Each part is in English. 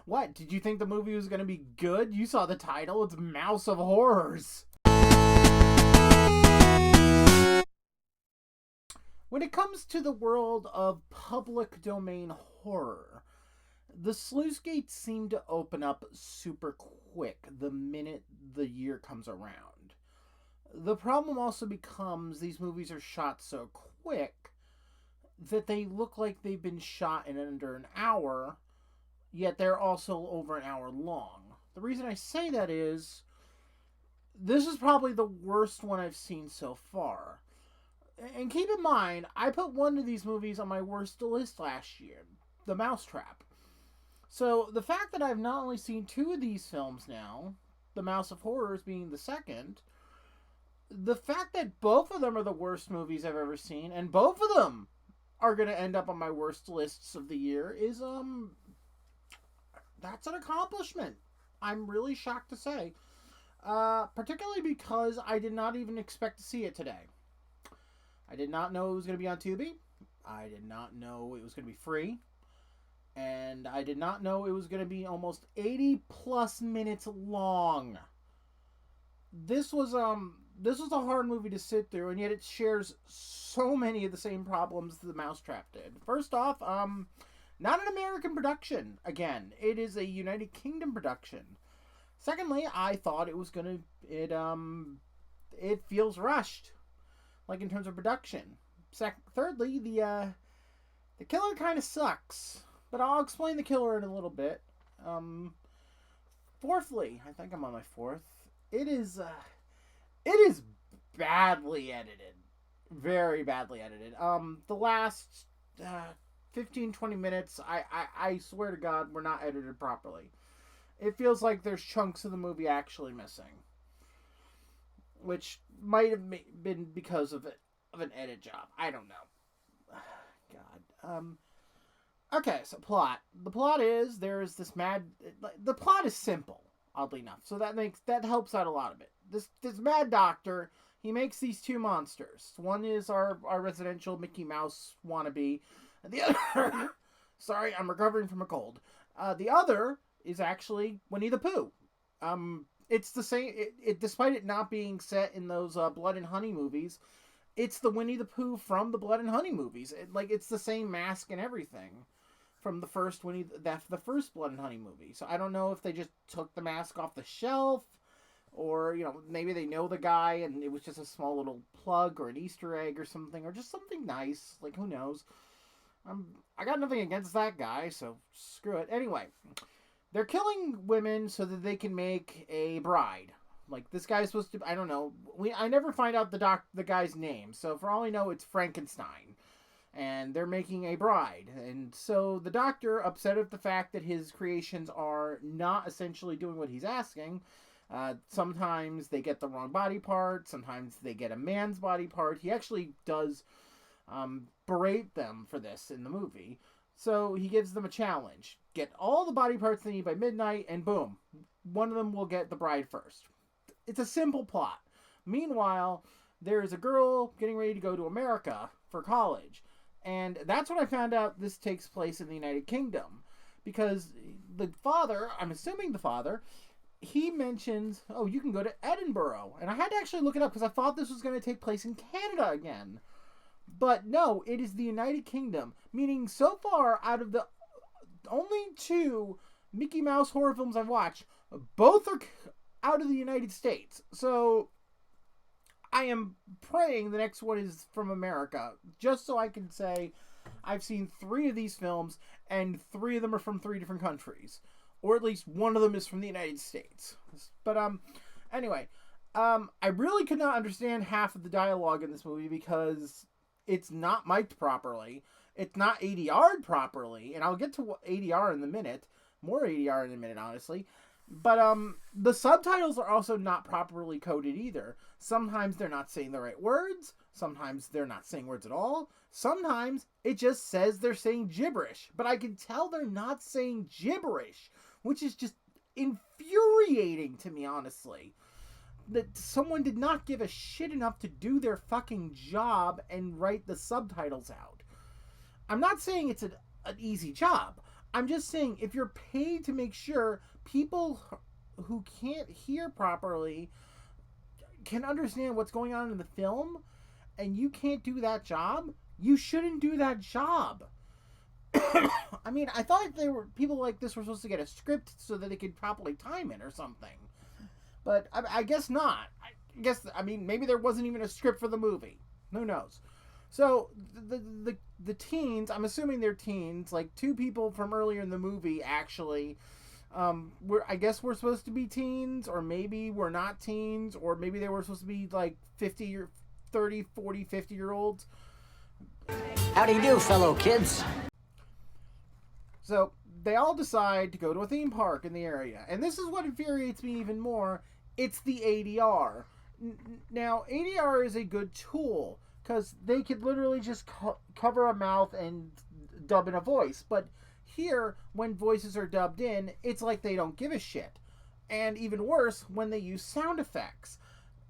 What? Did you think the movie was going to be good? You saw the title. It's Mouse of Horrors. When it comes to the world of public domain horror, the sluice gates seem to open up super quick the minute the year comes around. The problem also becomes these movies are shot so quick that they look like they've been shot in under an hour, yet they're also over an hour long. The reason I say that is this is probably the worst one I've seen so far. And keep in mind, I put one of these movies on my worst list last year, The Mousetrap. So the fact that I've not only seen two of these films now, The Mouse of Horrors being the second, the fact that both of them are the worst movies I've ever seen, and both of them are going to end up on my worst lists of the year is, that's an accomplishment. I'm really shocked to say. Particularly because I did not even expect to see it today. I did not know it was going to be on Tubi. I did not know it was going to be free. And I did not know it was going to be almost 80 plus minutes long. This was a hard movie to sit through, and yet it shares so many of the same problems the Mousetrap did. First off, not an American production. Again, it is a United Kingdom production. Secondly, I thought it was gonna it feels rushed, like in terms of production. Thirdly, the killer kind of sucks, but I'll explain the killer in a little bit. Fourthly, I think I'm on my fourth. It is badly edited. Very badly edited. The last 15-20 minutes, I swear to God, were not edited properly. It feels like there's chunks of the movie actually missing, which might have been because of an edit job. I don't know. God. Okay, so plot. The plot is there is this mad. The plot is simple, oddly enough, so that helps out a lot of it. This mad doctor, he makes these two monsters. One is our residential Mickey Mouse wannabe, and the other. Sorry, I'm recovering from a cold. The other is actually Winnie the Pooh. It's the same. Despite it not being set in those Blood and Honey movies, it's the Winnie the Pooh from the Blood and Honey movies. It's the same mask and everything from the first the first Blood and Honey movie. So I don't know if they just took the mask off the shelf, or maybe they know the guy and it was just a small little plug or an Easter egg or something, or just something nice. Like, who knows? I got nothing against that guy, so screw it. Anyway. They're killing women so that they can make a bride. Like, this guy's supposed to... I don't know. I never find out the guy's name. So, for all I know, it's Frankenstein. And they're making a bride. And so, the doctor, upset at the fact that his creations are not essentially doing what he's asking. Sometimes they get the wrong body part. Sometimes they get a man's body part. He actually does berate them for this in the movie. So he gives them a challenge. Get all the body parts they need by midnight, and boom, one of them will get the bride first. It's a simple plot. Meanwhile, there is a girl getting ready to go to America for college. And that's when I found out this takes place in the United Kingdom. Because the father, I'm assuming the father, he mentions, oh, you can go to Edinburgh. And I had to actually look it up because I thought this was going to take place in Canada again. But no, it is the United Kingdom. Meaning, so far, out of the only two Mickey Mouse horror films I've watched, both are out of the United States. So, I am praying the next one is from America. Just so I can say, I've seen 3 of these films, and 3 of them are from 3 different countries. Or at least one of them is from the United States. But, anyway. I really could not understand half of the dialogue in this movie because it's not mic'd properly. It's not ADR'd properly. And I'll get to ADR in a minute. More ADR in a minute, honestly. But the subtitles are also not properly coded either. Sometimes they're not saying the right words. Sometimes they're not saying words at all. Sometimes it just says they're saying gibberish. But I can tell they're not saying gibberish, which is just infuriating to me, honestly. That someone did not give a shit enough to do their fucking job and write the subtitles out. I'm not saying it's an easy job. I'm just saying, if you're paid to make sure people who can't hear properly can understand what's going on in the film, and you can't do that job, you shouldn't do that job. I mean, I thought they were people like this were supposed to get a script so that they could properly time it or something, but I guess not. I mean, maybe there wasn't even a script for the movie. Who knows? So the teens, I'm assuming they're teens, like two people from earlier in the movie actually. I guess we're supposed to be teens, or maybe we're not teens, or maybe they were supposed to be like 50 or 30, 40, 50 year olds. How do you do, fellow kids? So they all decide to go to a theme park in the area. And this is what infuriates me even more. It's the ADR. Now, ADR is a good tool because they could literally just cover a mouth and dub in a voice. But here, when voices are dubbed in, it's like they don't give a shit. And even worse, when they use sound effects.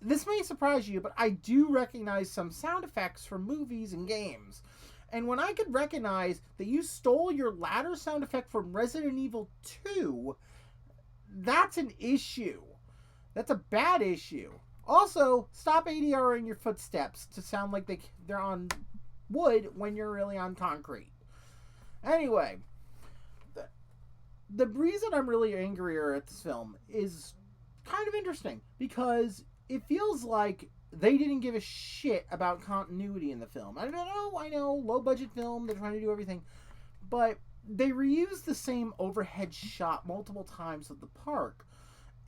This may surprise you, but I do recognize some sound effects from movies and games. And when I could recognize that you stole your ladder sound effect from Resident Evil 2, that's an issue. That's a bad issue. Also, stop ADRing your footsteps to sound like they're on wood when you're really on concrete. Anyway, the reason I'm really angrier at this film is kind of interesting because it feels like they didn't give a shit about continuity in the film. I know, low budget film, they're trying to do everything, but they reused the same overhead shot multiple times of the park.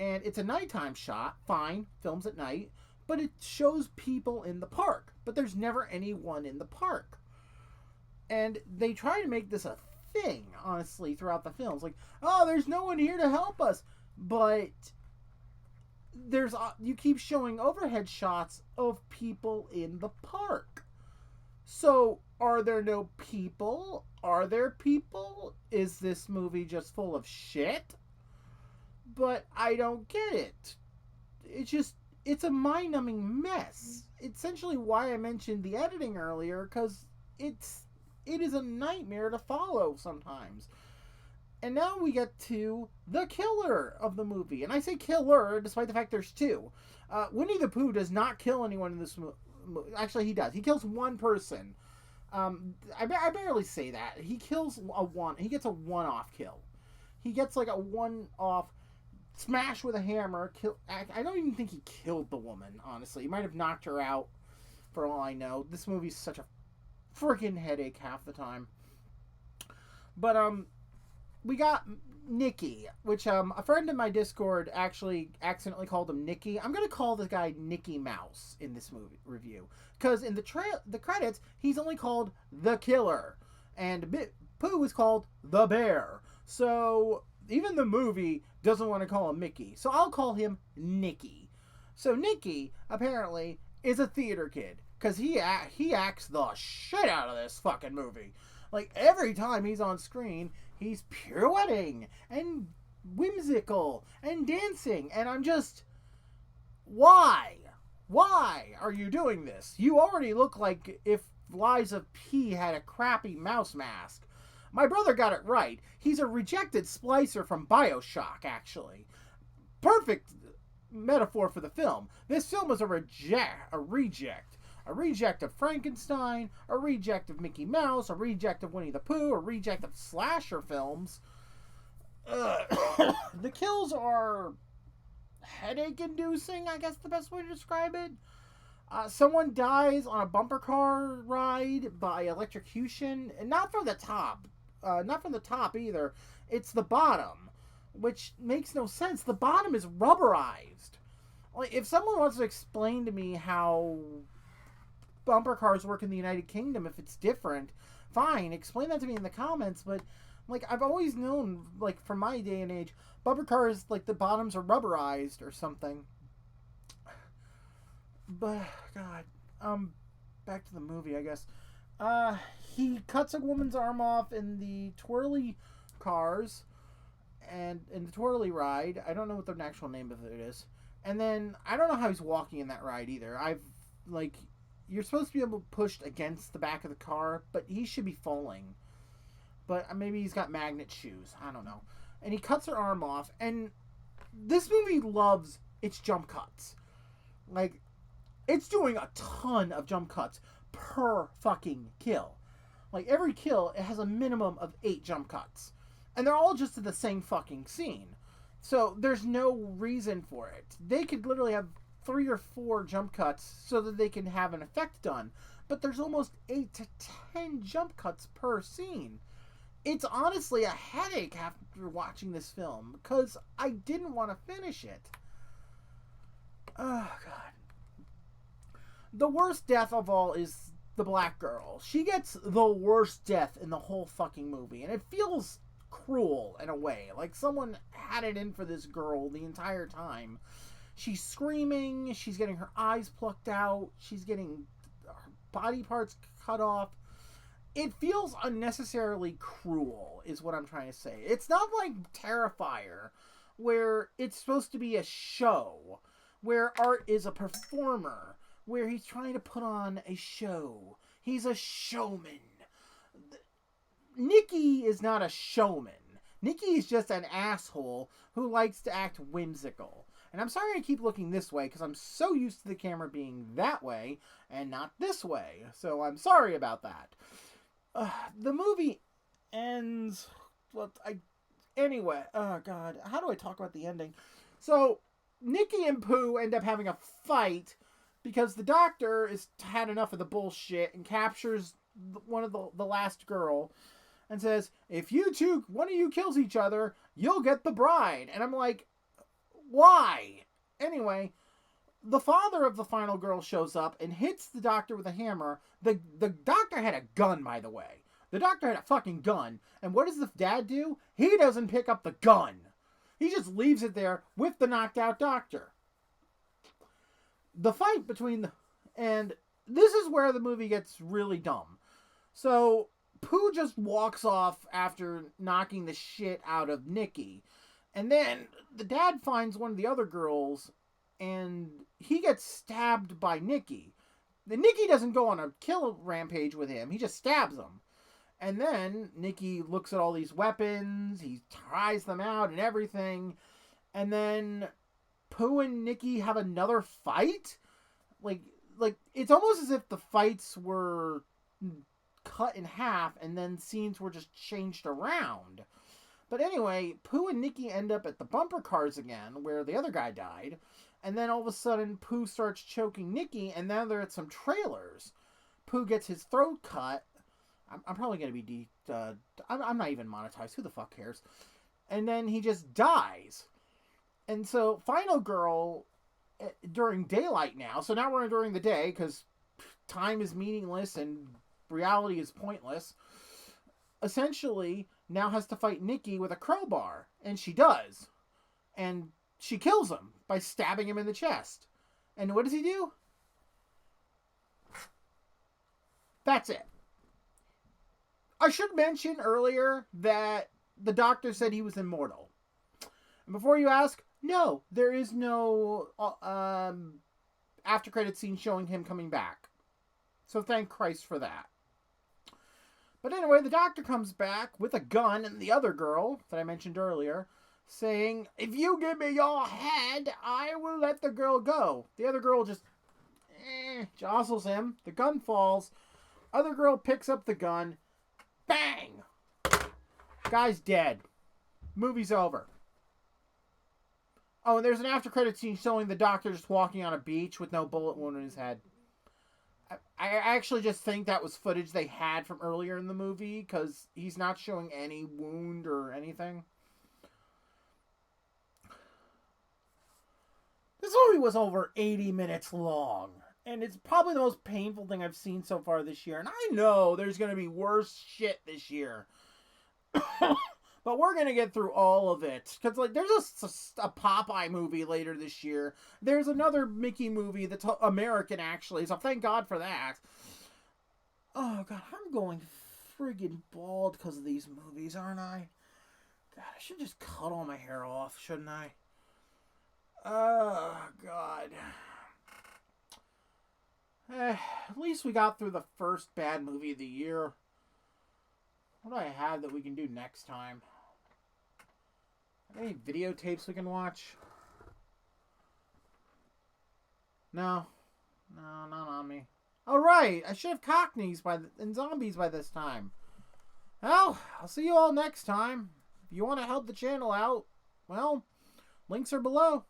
And it's a nighttime shot, fine, films at night, but it shows people in the park, but there's never anyone in the park. And they try to make this a thing, honestly, throughout the films. Like, oh, there's no one here to help us. But you keep showing overhead shots of people in the park. So, are there no people? Are there people? Is this movie just full of shit? But I don't get it. It's a mind-numbing mess. It's essentially why I mentioned the editing earlier, because it is a nightmare to follow sometimes. And now we get to the killer of the movie. And I say killer, despite the fact there's two. Winnie the Pooh does not kill anyone in this movie. Actually, he does. He kills one person. I barely say that. He kills he gets a one-off kill. He gets like a one-off smash with a hammer. I don't even think he killed the woman, honestly. He might have knocked her out, for all I know. This movie's such a freaking headache half the time. But, we got Nicky, which, a friend in my Discord actually accidentally called him Nicky. I'm gonna call this guy Nicky Mouse in this movie review. Because in the credits, he's only called The Killer. And Pooh is called The Bear. So even the movie doesn't want to call him Mickey. So I'll call him Nicky. So Nicky, apparently, is a theater kid. Because he acts the shit out of this fucking movie. Like, every time he's on screen, he's pirouetting and whimsical and dancing. And I'm just... Why? Why are you doing this? You already look like if Liza P. had a crappy mouse mask. My brother got it right. He's a rejected splicer from BioShock, actually. Perfect metaphor for the film. This film is a reject. A reject of Frankenstein, a reject of Mickey Mouse, a reject of Winnie the Pooh, a reject of slasher films. The kills are headache-inducing, I guess the best way to describe it. Someone dies on a bumper car ride by electrocution, and not from the top. Not from the top either. It's the bottom, which makes no sense. The bottom is rubberized. Like, if someone wants to explain to me how bumper cars work in the United Kingdom, if it's different, fine, explain that to me in the comments. But like, I've always known, like, from my day and age, bumper cars, like, the bottoms are rubberized or something. But God, back to the movie, I guess. He cuts a woman's arm off in the twirly cars and in the twirly ride. I don't know what the actual name of it is. And then I don't know how he's walking in that ride either. You're supposed to be able to push against the back of the car, but he should be falling. but maybe he's got magnet shoes. I don't know. And he cuts her arm off, and this movie loves its jump cuts. Like, it's doing a ton of jump cuts per fucking kill. Like, every kill, it has a minimum of 8 jump cuts. And they're all just in the same fucking scene. So, there's no reason for it. They could literally have 3 or 4 jump cuts so that they can have an effect done. But there's almost 8 to 10 jump cuts per scene. It's honestly a headache after watching this film, because I didn't want to finish it. Oh, God. The worst death of all is the black girl. She gets the worst death in the whole fucking movie, and it feels cruel in a way. Like someone had it in for this girl the entire time. She's screaming, she's getting her eyes plucked out, she's getting her body parts cut off. It feels unnecessarily cruel, is what I'm trying to say. It's not like Terrifier, where it's supposed to be a show, where Art is a performer, where he's trying to put on a show. He's a showman. Nicky is not a showman. Nicky is just an asshole who likes to act whimsical. And I'm sorry I keep looking this way, because I'm so used to the camera being that way and not this way. So I'm sorry about that. The movie ends... Anyway, oh God, how do I talk about the ending? So, Nicky and Pooh end up having a fight because the doctor has had enough of the bullshit and captures one of the last girl and says, if you two, one of you kills each other, you'll get the bride. And I'm like, why? Anyway, the father of the final girl shows up and hits the doctor with a hammer. The doctor had a gun, by the way. The doctor had a fucking gun. And what does the dad do? He doesn't pick up the gun. He just leaves it there with the knocked out doctor. The fight between and this is where the movie gets really dumb. So, Pooh just walks off after knocking the shit out of Nicky. And then the dad finds one of the other girls and he gets stabbed by Nicky. The Nicky doesn't go on a kill rampage with him. He just stabs him. And then Nicky looks at all these weapons. He tries them out and everything. And then Pooh and Nicky have another fight. Like it's almost as if the fights were cut in half and then scenes were just changed around. But anyway, Pooh and Nicky end up at the bumper cars again, where the other guy died. And then all of a sudden, Pooh starts choking Nicky, and now they're at some trailers. Pooh gets his throat cut. I'm probably going to be... I'm not even monetized. Who the fuck cares? And then he just dies. And so, Final Girl, during daylight now, so now we're during the day, because time is meaningless and reality is pointless, essentially now has to fight Nicky with a crowbar. And she does. And she kills him by stabbing him in the chest. And what does he do? That's it. I should mention earlier that the doctor said he was immortal. And before you ask, no, there is no after credit scene showing him coming back. So thank Christ for that. But anyway, the doctor comes back with a gun and the other girl that I mentioned earlier, saying, if you give me your head, I will let the girl go. The other girl just jostles him. The gun falls. Other girl picks up the gun. Bang! Guy's dead. Movie's over. Oh, and there's an after credit scene showing the doctor just walking on a beach with no bullet wound in his head. I actually just think that was footage they had from earlier in the movie, because he's not showing any wound or anything. This movie was over 80 minutes long, and it's probably the most painful thing I've seen so far this year. And I know there's going to be worse shit this year. But we're going to get through all of it. Because there's a Popeye movie later this year. There's another Mickey movie that's American, actually. So thank God for that. Oh, God. I'm going friggin' bald because of these movies, aren't I? God, I should just cut all my hair off, shouldn't I? Oh, God. At least we got through the first bad movie of the year. What do I have that we can do next time? Any videotapes we can watch? No. No, not on me. Oh, right. I should have Cockneys and zombies by this time. Well, I'll see you all next time. If you want to help the channel out, well, links are below.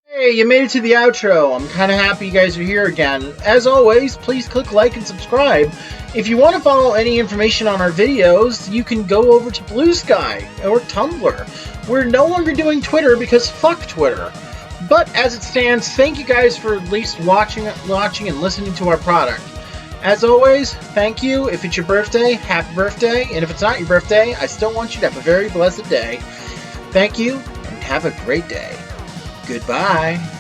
Hey, you made it to the outro. I'm kind of happy you guys are here again. As always, please click like and subscribe. If you want to follow any information on our videos, you can go over to Blue Sky or Tumblr. We're no longer doing Twitter because fuck Twitter. But as it stands, thank you guys for at least watching and listening to our product. As always, thank you. If it's your birthday, happy birthday. And if it's not your birthday, I still want you to have a very blessed day. Thank you, and have a great day. Goodbye.